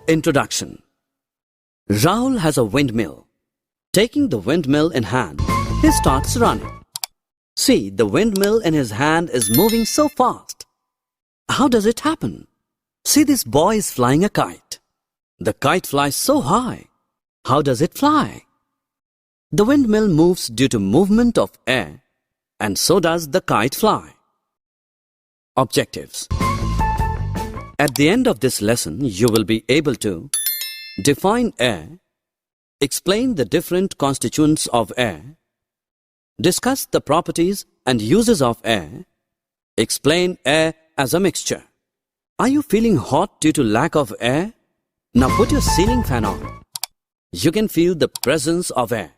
Introduction. Rahul has a windmill. Taking the windmill in hand, he starts running. See, the windmill in his hand is moving so fast. How does it happen? See, this boy is flying a kite. The kite flies so high. How does it fly? The windmill moves due to movement of air, and so does the kite fly. Objectives. At the end of this lesson, you will be able to define air, explain the different constituents of air, discuss the properties and uses of air, explain air as a mixture. Are you feeling hot due to lack of air? Now put your ceiling fan on. You can feel the presence of air.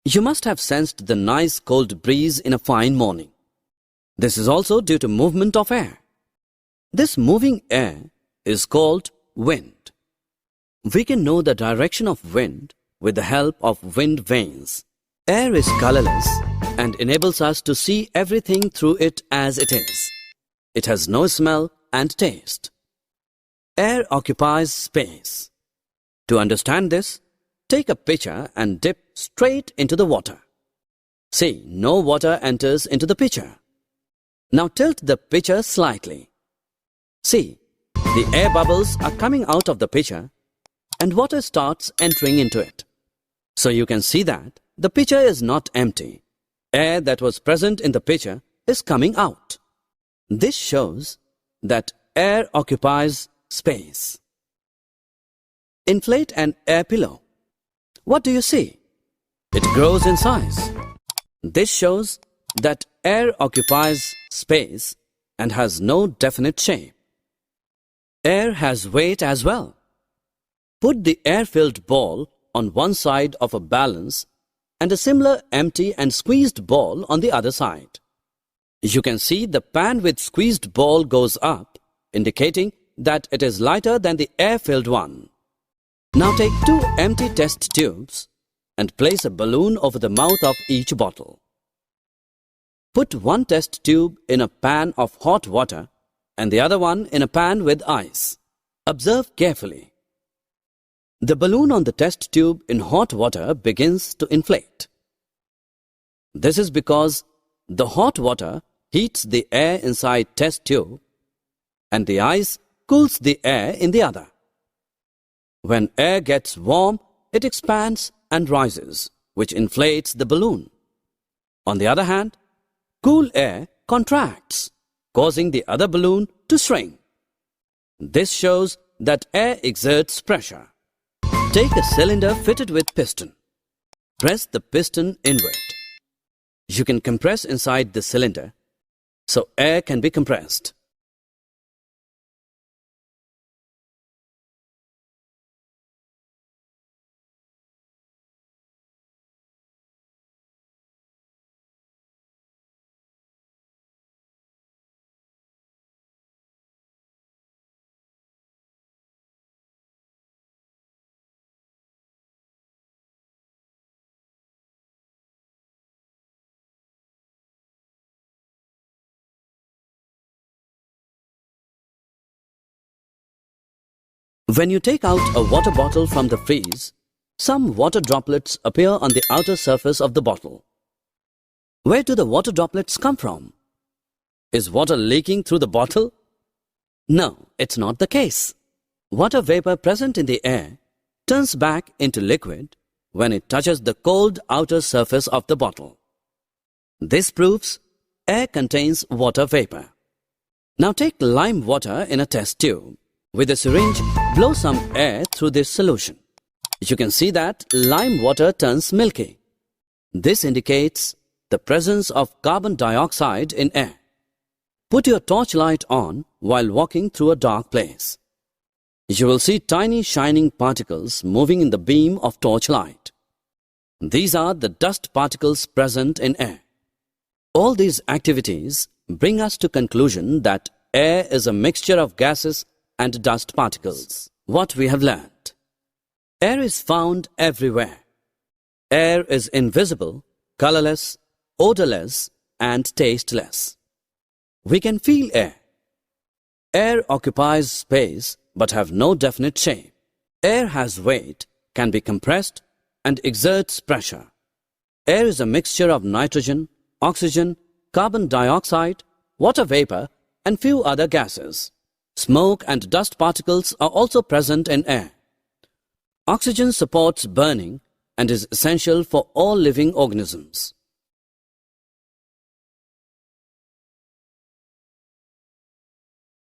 You must have sensed the nice cold breeze in a fine morning. This is also due to movement of air. This moving air is called wind. We can know the direction of wind with the help of wind vanes. Air is colorless and enables us to see everything through it as it is. It has no smell and taste. Air occupies space. To understand this, take a pitcher and dip straight into the water. See, no water enters into the pitcher. Now tilt the pitcher slightly. See, the air bubbles are coming out of the pitcher and water starts entering into it. So you can see that the pitcher is not empty. Air that was present in the pitcher is coming out. This shows that air occupies space. Inflate an air pillow. What do you see? It grows in size. This shows that air occupies space and has no definite shape. Air has weight as well. Put the air-filled ball on one side of a balance and a similar empty and squeezed ball on the other side. You can see the pan with squeezed ball goes up, indicating that it is lighter than the air-filled one. Now take two empty test tubes and place a balloon over the mouth of each bottle. Put one test tube in a pan of hot water and the other one in a pan with ice. Observe carefully. The balloon on the test tube in hot water begins to inflate. This is because the hot water heats the air inside test tube and the ice cools the air in the other. When air gets warm, it expands and rises, which inflates the balloon. On the other hand, cool air contracts, causing the other balloon to shrink. This shows that air exerts pressure. Take a cylinder fitted with piston. Press the piston inward. You can compress inside the cylinder, so air can be compressed. When you take out a water bottle from the freeze, some water droplets appear on the outer surface of the bottle. Where do the water droplets come from? Is water leaking through the bottle? No, it's not the case. Water vapor present in the air turns back into liquid when it touches the cold outer surface of the bottle. This proves air contains water vapor. Now take lime water in a test tube. With a syringe, blow some air through this solution. You can see that lime water turns milky. This indicates the presence of carbon dioxide in air. Put your torchlight on while walking through a dark place. You will see tiny shining particles moving in the beam of torchlight. These are the dust particles present in air. All these activities bring us to conclusion that air is a mixture of gases and dust particles. What we have learned. Air is found everywhere. Air is invisible, colorless, odorless, and tasteless. We can feel air. Air occupies space but have no definite shape. Air has weight, can be compressed, and exerts pressure. Air is a mixture of nitrogen, oxygen, carbon dioxide, water vapor, and few other gases. Smoke and dust particles are also present in air. Oxygen supports burning and is essential for all living organisms.